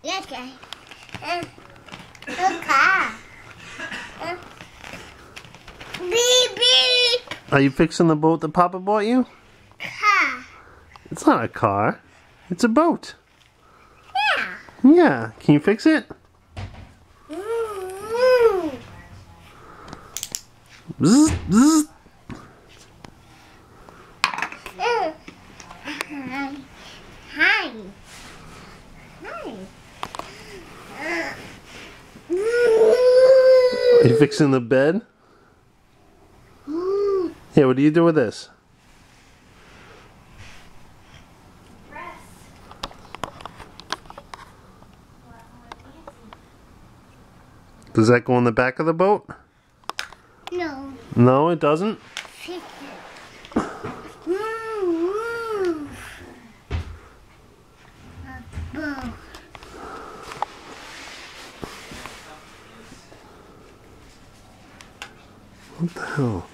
Okay. Okay. Beep, beep. Are you fixing the boat that Papa bought you? Car. It's not a car. It's a boat. Yeah. Yeah. Can you fix it? Bzz, bzz. Hi. Hi. Hi. Are you fixing the bed? Yeah, what do you do with this? Does that go on the back of the boat? No. No, it doesn't. Fix it. What the hell?